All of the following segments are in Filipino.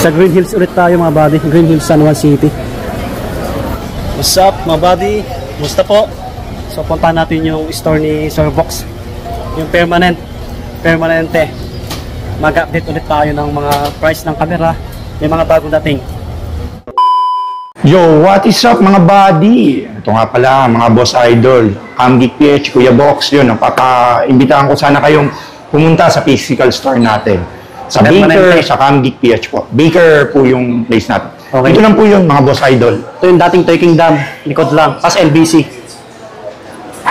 Sa Green Hills ulit tayo mga buddy. Green Hills, San Juan City. What's up mga buddy? Musta po? So puntahan natin yung store ni Sir Box. Yung permanente. Mag-update ulit tayo ng mga price ng camera. May mga bagong dating. Yo, what is up mga buddy? Ito nga pala mga boss idol. Camgeek PH, Kuya Box. Yun, napaka-imbitahan ko sana kayong pumunta sa physical store natin. Sa Baker, sa Camgeek PH po. Baker po yung place natin. Okay. Ito lang po yun mga boss idol. Ito yung dating Toy Kingdom. Likod lang. Pas LBC.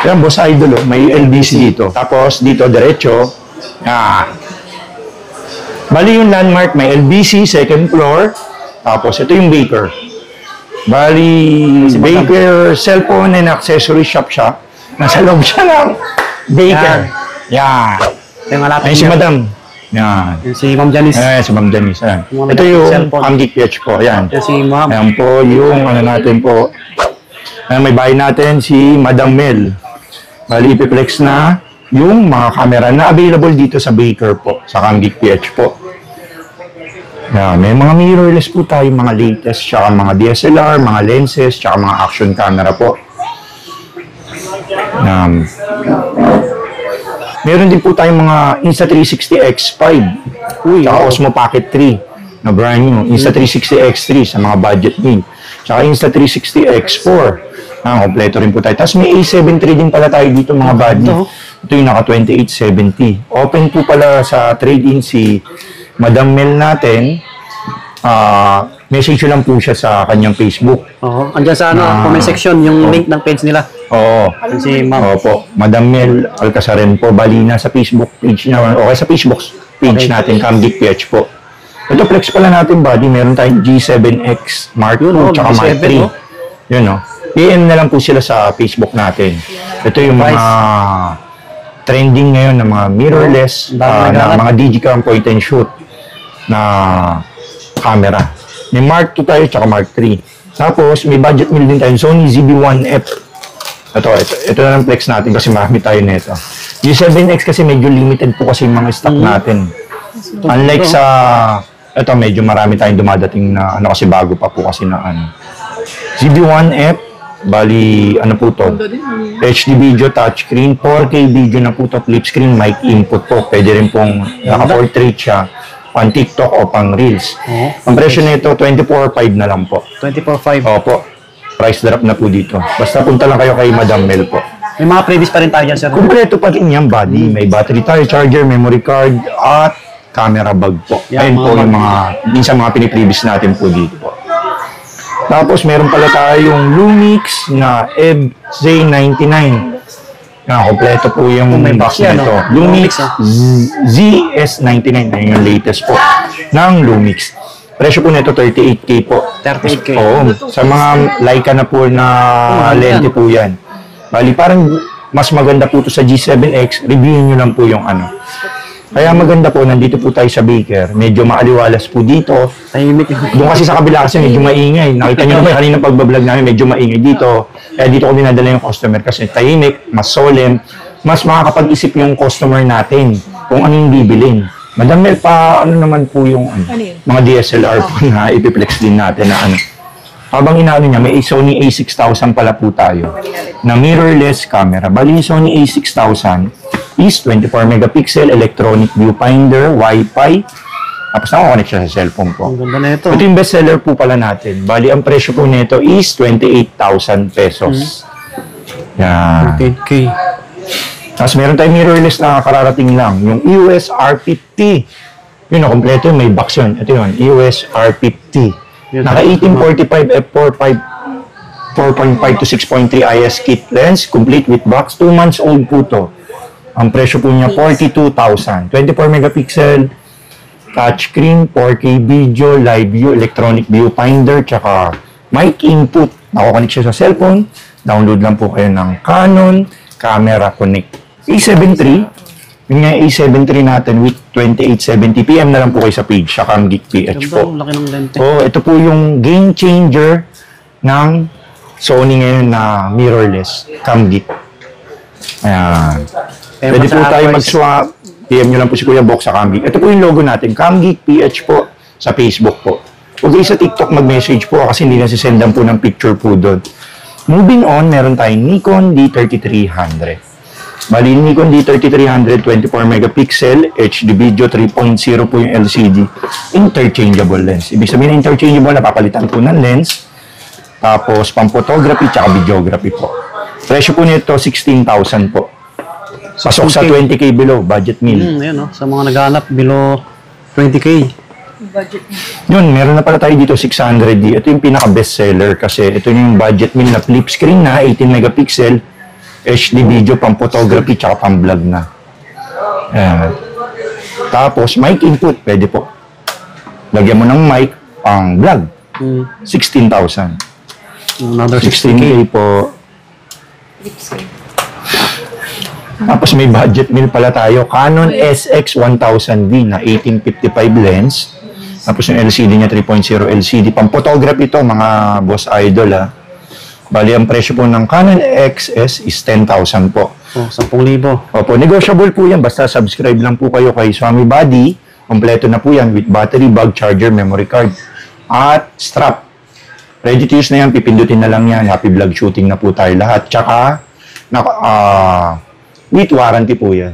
Yan, boss idol. May LBC dito. Tapos dito, diretso. Bali yung landmark, may LBC, second floor. Tapos ito yung Baker. Bali, Baker cellphone and accessory shop siya. Nasa loob siya ng Baker. Yan. Ay, si Madam. Yan. Si Ma'am Janice. Si Ma'am Janice. Ito yung Camgeek PH po. Yan. Si Ma'am. Ayan po yung ano natin po. Ayan, may bahay natin si Madam Mel. Bali, ipiplex na yung mga camera na available dito sa Baker po. Sa Camgeek PH po. Yan. May mga mirrorless po tayo, mga latest, tsaka mga DSLR, mga lenses, tsaka mga action camera po. Meron din po tayong mga Insta360 X5 tsaka Osmo Pocket 3 na brand new. Insta360 X3 sa mga budget need. Tsaka Insta360 X4. Kompleto rin po tayo. Tapos may A7 III din pala tayo dito mga buddy. Ito yung naka 2870. Open po pala sa trade-in si Madam Mel natin. Message lang po siya sa kanyang Facebook. Andiyan sa comment section yung link ng page nila. Oo. Si Ma'am. Opo. Madam Mel Alcazaren po. Bali na sa Facebook page niya. Okay, sa Facebook page natin, Camgeek PH po. Ito, flex pala natin, buddy. Meron tayong G7X Mark II, tsaka Mark III. Yun, no? PM na lang po sila sa Facebook natin. Ito yung mga trending ngayon na mga mirrorless, na mga digicam point and shoot na camera. May Mark II tayo, tsaka Mark III. Tapos, may budget meal din tayo. Sony ZV-1F. Ito na lang flex natin kasi marami tayo nito. G7X kasi medyo limited po kasi yung mga stock natin. Unlike sa, ito medyo marami tayong dumadating na, kasi bago pa po kasi na ZV-1F, bali, po to? HD video, touchscreen, 4K video na po to, flip screen, mic input po. Pwede rin pong naka-portrait siya, pang TikTok o pang Reels. Ang presyo nito, 24.5 na lang po. 24.5? Opo. Price drop na po dito. Basta punta lang kayo kay Madam Mel po. May mga previous pa rin tayo dyan, sir. Kompleto pa rin yan, buddy. May battery tayo, charger, memory card, at camera bag po. Ayun po yung minsan mga piniprevious natin po dito po. Tapos meron pala tayong Lumix na EV Z99. Kompleto po yung box nito. Lumix ZS99. Yung latest po ng Lumix. Presyo po nito 38K po. 38K. Oo. Sa mga Leica na po na lente po yan. Bali, parang mas maganda po ito sa G7X. Reviewin nyo lang po yung Kaya maganda po, nandito po tayo sa Baker. Medyo maaliwalas po dito. Tahimik. Doon kasi sa kabila kasi medyo maingay. Nakita nyo naman kanina pagbablog namin, medyo maingay dito. Kaya dito ko dinadala yung customer kasi tahimik, mas solemn, mas makakapag-isip yung customer natin kung ano yung bibilin. Madam Mel, ano naman po yung mga DSLR po na ipiplex din natin na Habang inaano niya, may Sony A6000 pala po tayo na mirrorless camera. Bali, Sony A6000 is 24 megapixel, electronic viewfinder, Wi-Fi. Tapos nakakonect siya sa cellphone po. Ang ganda na ito. Ito yung bestseller po pala natin. Bali, ang presyo po nito is 28,000 pesos. Yan. 28K. Tapos meron tayong mirrorless na kararating lang. Yung EOS R50. Yun na, kompleto may box yun. Ito yun, EOS R50. Naka 1845 f4.5 4.5 to 6.3 IS kit lens. Complete with box. 2 months old po to. Ang presyo po niya, 42,000. 24 megapixel, touchscreen, 4K video, live view, electronic viewfinder, tsaka mic input. Nakakonect siya sa cellphone. Download lang po kayo ng Canon Camera Connect. A7 III, yung nga A7 III natin with 2870 PM na lang po kayo sa page, sa Camgeek PH po. Laki ng lente. Ito po yung game changer ng Sony ngayon na mirrorless Camgeek. Ayan. Pwede po tayo mag-swap. PM nyo lang po si Kuya Box sa Camgeek. Ito po yung logo natin, Camgeek PH po. sa Facebook po. Huwag kayo sa TikTok mag-message po kasi hindi nasisendan po ng picture po doon. Moving on, meron tayong Nikon D3300. Bali, Nikon D3300, 24 megapixel, HD video 3.0 po yung LCD. Interchangeable lens. Ibig sabihin interchangeable, napapalitan po ng lens. Tapos, pang-photography tsaka videography po. Presyo po nito, 16,000 po. Pasok sa 20K below, budget meal. Ayan, sa mga naghahanap below 20K. Budget. Yun, meron na pala tayo dito 600D. Ito yung pinaka-best seller kasi ito yung budget meal na flip screen na 18 megapixel, HD video, pang-photography, tsaka pang-vlog na. Ayan. Tapos, mic input, pwede po. Lagyan mo ng mic, pang-vlog. 16,000. Another 16K po. Tapos may budget meal pala tayo. Canon SX1000D na 1855 lens. Tapos yung LCD niya 3.0 LCD. Pang photography to mga boss idol ha. Bali ang presyo po ng Canon XS is 10,000 po. 10,000. Opo, negotiable po yan. Basta subscribe lang po kayo kay Swami Body. Kompleto na po yan with battery, bag, charger, memory card. At strap. Ready to use na yan. Pipindutin na lang yan. Happy vlog shooting na po tayo lahat. Tsaka, with warranty po yan.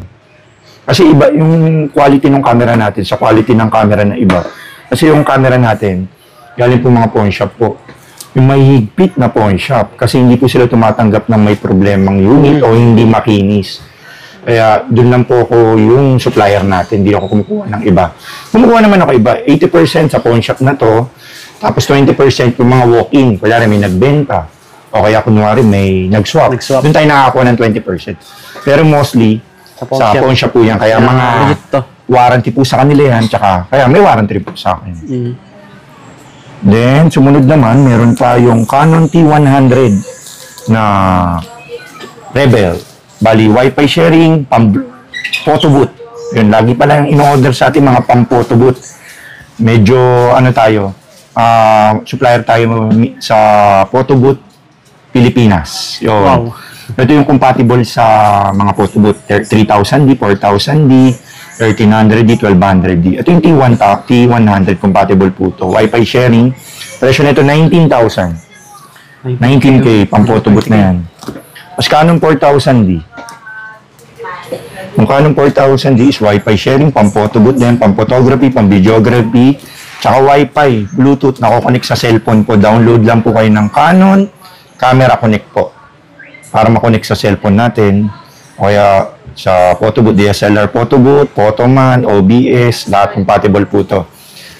Kasi iba yung quality ng camera natin sa quality ng camera na iba. Kasi yung camera natin, galing po mga pawn shop po. Yung may higpit na pawn shop. Kasi hindi po sila tumatanggap ng may problemang unit o hindi makinis. Kaya doon lang po ako yung supplier natin. Hindi ako kumukuha ng iba. Kumukuha naman ako iba. 80% sa pawn shop na to. Tapos 20% yung mga walk-in. Kunyari may nagbenta. O kaya kunwari may nag-swap. Doon tayo nakakakuha ng 20%. Pero mostly, sa pawn shop po yan. Kaya mga warranty po sa kanila yan. Tsaka, kaya may warranty po sa akin. Then, sumunod naman, meron tayong Canon T100 na Rebel. Bali, Wi-Fi sharing, photo booth. Yun, lagi pala yung in-order sa ating mga pang-photo booth. Medyo, supplier tayo sa photo booth Pilipinas. Yun. Wow. Ito yung compatible sa mga photo booth. 3000D, 4000D, 1300D, 1200D. Ito yung T100 compatible po ito. Wi-Fi sharing. Presyo nito 19,000. 19K, pang photo booth na yan. Mas Canon 4000D. Yung Canon 4000D is Wi-Fi sharing, pang photo booth na yan, pang photography, pang videography, tsaka Wi-Fi, Bluetooth, nako-connect sa cellphone po. Download lang po kayo ng Canon Camera Connect po. Para makonect sa cellphone natin. O kaya sa photo booth, DSLR photo booth, Photoman, OBS, lahat compatible po to.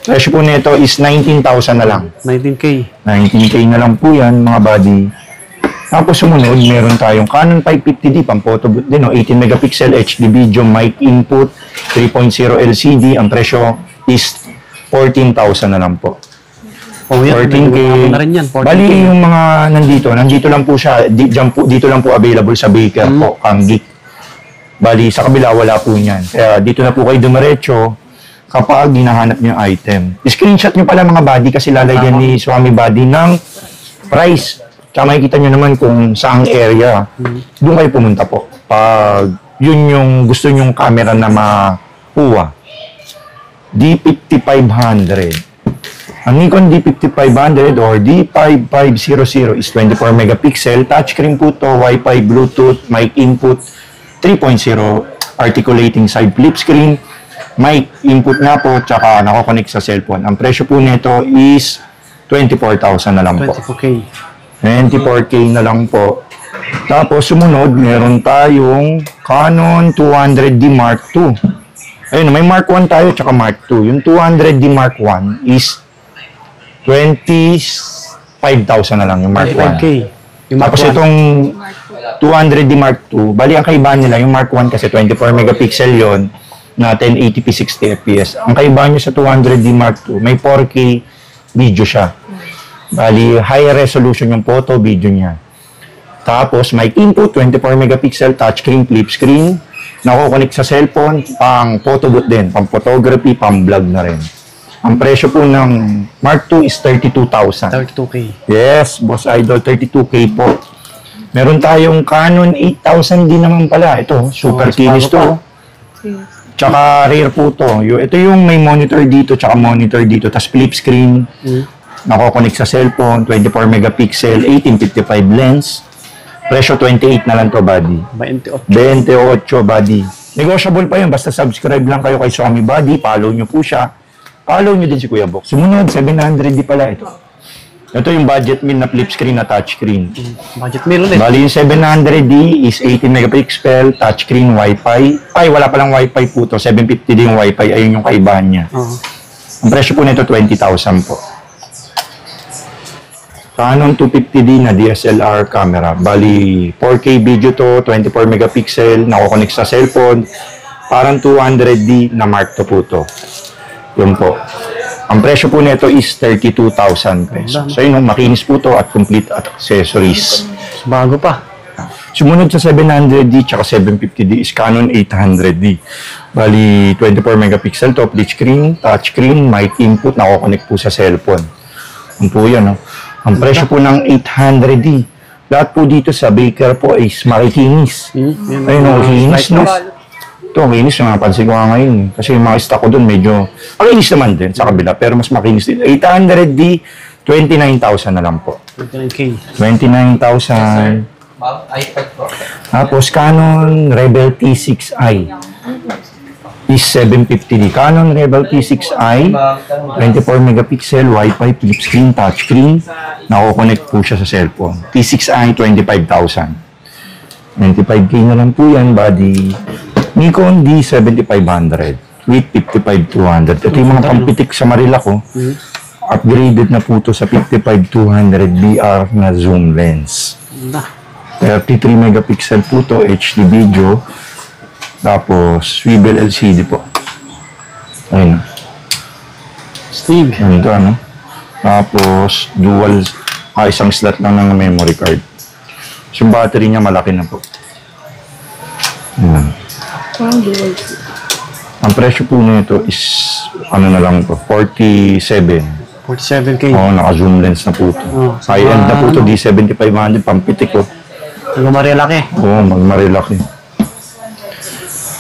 Presyo po nito is 19,000 na lang. 19K. 19K na lang po yan, mga buddy. Tapos sumunod, meron tayong Canon 550D, pang photo booth din, 18 megapixel HD video, mic input, 3.0 LCD. Ang presyo is 14,000 na lang po. 14K. Bali yung mga nandito lang po siya, dito lang po available sa Baker po, Camgeek. Bali, sa kabila, wala po niyan. Kaya dito na po kayo dumiretso kapag hinahanap niyo yung item. Screenshot niyo pala mga buddy kasi lalagyan ni Swami Body ng price. Tsaka makikita niyo naman kung saang area. Doon kayo pumunta po. Pag yun yung gusto nyong camera na makuha. D5500. Ang Nikon D5500 or D5500 is 24 megapixel. Touchscreen po to, Wi-Fi, Bluetooth, mic input, 3.0 articulating side flip screen, mic input nga po, tsaka nako-connect sa cellphone. Ang presyo po nito is 24,000 na lang po. 24K. 24K na lang po. Tapos sumunod, meron tayong Canon 200D Mark II. Ayun, may Mark 1 tayo tsaka Mark II. Yung 200D Mark 1 is 25,000 na lang yung Mark 1. 25K. Tapos itong 200D Mark II, bali ang kaibahan nila, yung Mark 1 kasi 24 megapixel yon na 1080p 60 fps. Ang kaibahan nyo sa 200D Mark II, may 4K video siya. Bali, high resolution yung photo, video niya. Tapos, mic input, 24 megapixel, touchscreen, flip screen, nako-connect sa cellphone, pang photo booth din, pang photography, pang vlog na rin. Ang presyo po ng Mark II is 32,000. 32K. Yes, Boss Idol, 32K po. Meron tayong Canon 8000 din naman pala. Ito, super kinis to. Tsaka rear po to. Ito yung may monitor dito, tsaka monitor dito. Tapos flip screen. Nako-connect sa cellphone. 24 megapixel, 1855 lens. Presyo 28 na lang to, buddy. 28, buddy. Negotiable pa yun. Basta subscribe lang kayo kay Xiaomi Buddy. Follow nyo po siya. Follow nyo din si Kuya Box. Sumunod, 700D pala ito. Ito yung budget meal na flip screen na touchscreen. Budget meal ulit. Bali yung 700D is 18 megapixel, touchscreen, Wi-Fi. Ay, wala palang Wi-Fi po to. 750D yung Wi-Fi. Ayun yung kaibahan niya. Ang presyo po nito, 20,000 po. Canon 250D na DSLR camera. Bali, 4K video to, 24 megapixel, nako-connect sa cellphone. Parang 200D na mark to po to. Yun po. Ang presyo po nito is 32,000 pesos. So yun, makinis po to at complete accessories. Bago pa. Sumunod sa 700D tsaka 750D is Canon 800D. Bali, 24 megapixel to, split screen, touch screen, mic input, nako-connect po sa cellphone. Yun po yan, no? Ang presyo po ng 800D. Lahat po dito sa Baker po is makikinis. Ayun, makikinis, no? Ito, makinis yung napansin ko nga ngayon. Kasi yung mga stock ko doon medyo, makinis naman din sa kabila, pero mas makinis din. 800D, 29,000 na lang po. 29K. 29,000. Tapos Canon Rebel T6i is 750D. Canon Rebel T6i, 24 megapixel, Wi-Fi, flip screen, touchscreen. Nako-connect po siya sa cellphone. T6i, 25,000. 25K na lang po yan, buddy. Nikon D7500 with 55-200. Ito yung mga pampitik sa Marila ko. Upgraded na po ito sa 55-200 BR na zoom lens. 33 megapixel po ito, HD video. Tapos, swivel LCD po. Ayun. Steve. Ganito, ano? Tapos, dual, isang slot lang ng memory card. So, yung battery niya malaki na po. Ayan. Ang presyo po nito is, ano na lang po, 47. 47K. Oo, naka-zoom lens na po ito. High-end na po ito, D7500, pampitik ko. Marilaki. Oo, magmarilaki.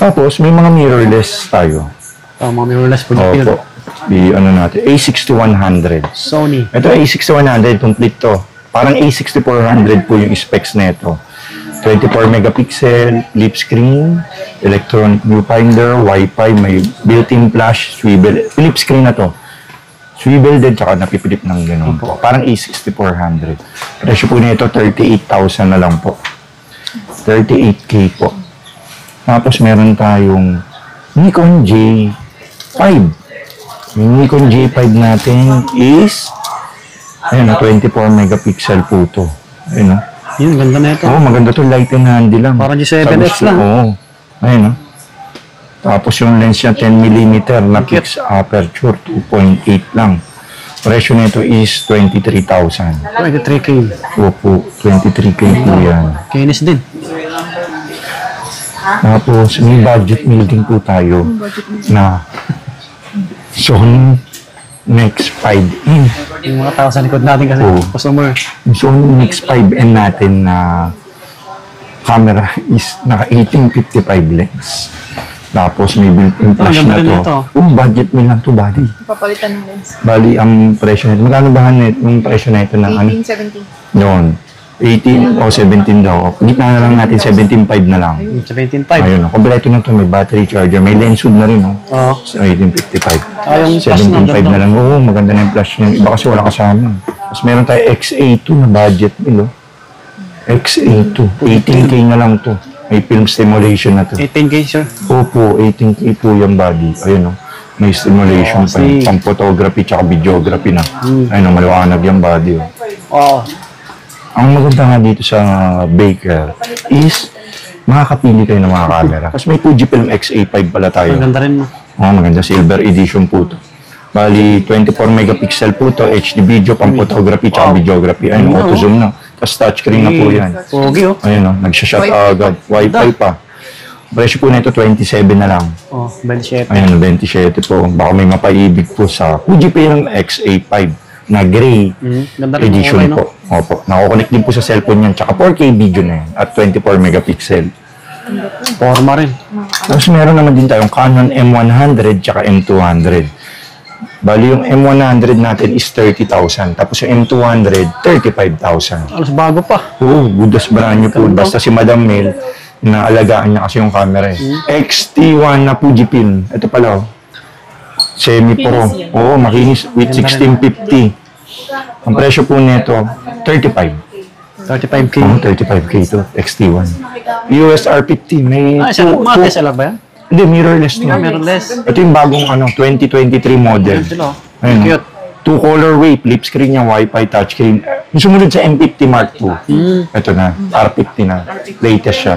Tapos, may mga mirrorless tayo. Mga mirrorless po. Opo. Ano natin, A6100. Sony. Ito A6100, complete to. Parang A6400 po yung specs nito. 24 megapixel, flip screen, electronic viewfinder, Wi-Fi, may built-in flash, swivel. Flip screen na to. Swivel din, tsaka napipilip ng gano'n po. Parang A6400. Presyo po nito, 38,000 na lang po. 38K po. Tapos meron tayong Nikon J5. Yung Nikon J5 natin is, ayun, 24 megapixel po to. Ayun, yun, ganda na ito. Oo, maganda to, light and handy lang. Parang G7X lang. Oo. Ayun, Tapos yung lens niya, 10mm na fixed aperture, 2.8 lang. Presyo nito is 23,000. 23K. Opo, 23K po yan. Kinis din. Tapos, may budget meal din po tayo na Sony Nex 5N. Yung mga tao sa likod natin kasi, customer. Yung Sony Nex 5N natin na camera is naka 1855 lens. Tapos may built-in flash na to. Budget meal lang to, buddy. Papalitan ng lens. Bali, ang presyo nito. Magkano ba yung presyo na ito ng ano? 18, 17. Yun. 18 o 17 daw. Gitna na lang natin, 17.5 na lang. 17.5. Ayun, kompleto na to. May battery charger. May lens hood na rin, Oo. So, 1855. Yung flash 17.5 na lang. Oo, maganda na yung flash niya. Iba kasi wala kasama. Tapos meron tayo XA2 na budget meal, XA2. 18K na lang to. May film stimulation na to. 18K, sir. Opo, 18K po yung body. Ayun, may stimulation pa yun. Pang photography tsaka videography na. Ayun, maliwanag yung body. Oo. Ang maganda nga dito sa Baker is makakapili kayo ng mga camera. Kasi may Fujifilm X-A5 pala tayo. Maganda rin mo. Maganda. Silver edition po to. Bali, 24 megapixel po to. HD video, pang photography tsaka videography. Ayun, auto zoom na. Tapos touchscreen na po yan. Pogi, Ayun, nagsha-shot agad. Wi-Fi pa. Presyo po nito 27 na lang. 27. Ayun, 27 po. Baka may mapaibig po sa Fujifilm X-A5 na gray edition po. Opo. Nako-connect din po sa cellphone yan. Tsaka 4K video na yan at 24 megapixel. Forma rin. Tapos meron naman din tayong Canon M100 tsaka M200. Bali yung M100 natin is 30,000. Tapos yung M200, 35,000. Alas bago pa. Oo, good as brand new po. Basta si Madam Mel, naalagaan niya kasi yung camera eh. XT1 na Fujifilm. Ito pala oh. Semi-pro. Oo, makinis with 1650. Ang presyo po nito, 35. 35K. Oo, 35K to. XT1. USR 50. May Mga SLR ba yan? Hindi, mirrorless na. Mirrorless. Ito yung bagong 2023 model. Ito, Ayun, cute. 2 colorway, flip screen niya, Wi-Fi touchscreen. Yung sumunod sa M50 Mark II. Ito na, R50 na. Latest siya.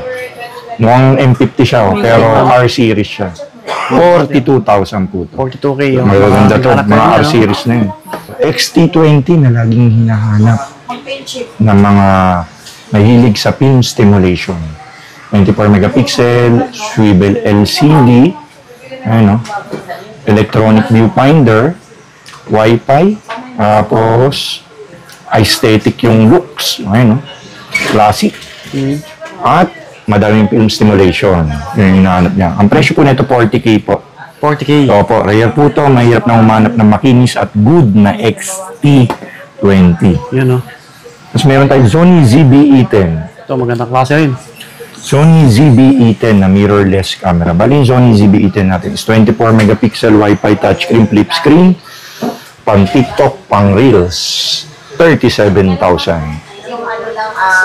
Mukhang M50 siya, pero R-series siya. 42,000 po ito. 42K yung Magaganda to, hanap mga niya, no? R-series na yun. XT20 na laging hinahanap ng mga mahilig sa film stimulation. 24 megapixel, swivel LCD, ayun, no? Electronic viewfinder, Wi-Fi, tapos aesthetic yung looks, ayun, no? Classic. At madaming film stimulation. Yun yung hinahanap niya. Ang presyo po nito 40K po. 40K. Opo, rare po to. Mahirap na humanap ng makinis at good na XT20. Yun, no? Tapos meron tayong Sony ZV-E10. Ito, magandang klase rin. Sony ZV-E10 na mirrorless camera. Bali yung Sony ZV-E10 natin is 24 megapixel Wi-Fi touchscreen flip screen. Pang TikTok, pang Reels. 37,000.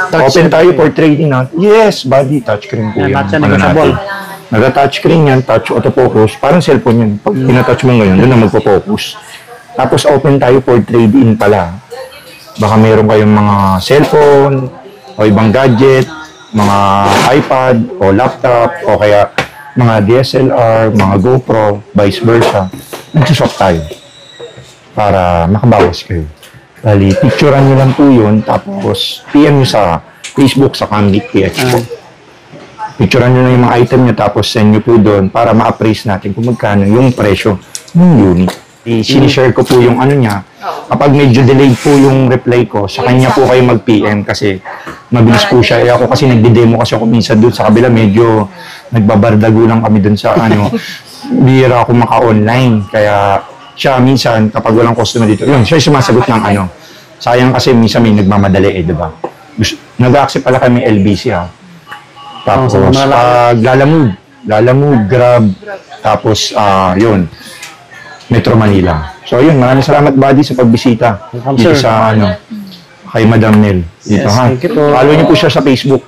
Open tayo for trading na. Yes, buddy, touchscreen po Yan, yan. lahat yan negotiable. Nag-touchscreen yan, touch autofocus. Parang cellphone yan. Pag pinatouch mo ngayon, doon na magpo-focus. Tapos open tayo for trade-in pala. Baka meron kayong mga cellphone o ibang gadget, mga iPad o laptop o kaya mga DSLR, mga GoPro, vice versa. Nagsuswap tayo para makabawas kayo. Bali, picturean nyo lang po yun, tapos PM nyo sa Facebook, sa Camgeek PH po. Picturean nyo lang yung mga item nyo, tapos send nyo po doon para ma-appraise natin kung magkano yung presyo ng unit. Sinishare ko po yung ano niya. Kapag medyo delayed po yung reply ko, sa kanya po kayo mag-PM kasi mabilis po siya. Ako kasi nagde-demo kasi ako minsan doon sa kabila, medyo nagbabardago lang kami doon sa ano. Bihira ako maka-online. Kaya siya minsan, kapag walang customer dito, yun, siya yung sumasagot ng ano. Sayang kasi minsan may nagmamadali eh, diba? Nag-accept pala kami LBC ha. Tapos pag lalamove, Grab, tapos yun, Metro Manila. So yun, maraming salamat buddy sa pagbisita dito sa ano, kay Madam Nel. Dito Yes, ha. thank you po. Follow niyo po siya sa Facebook.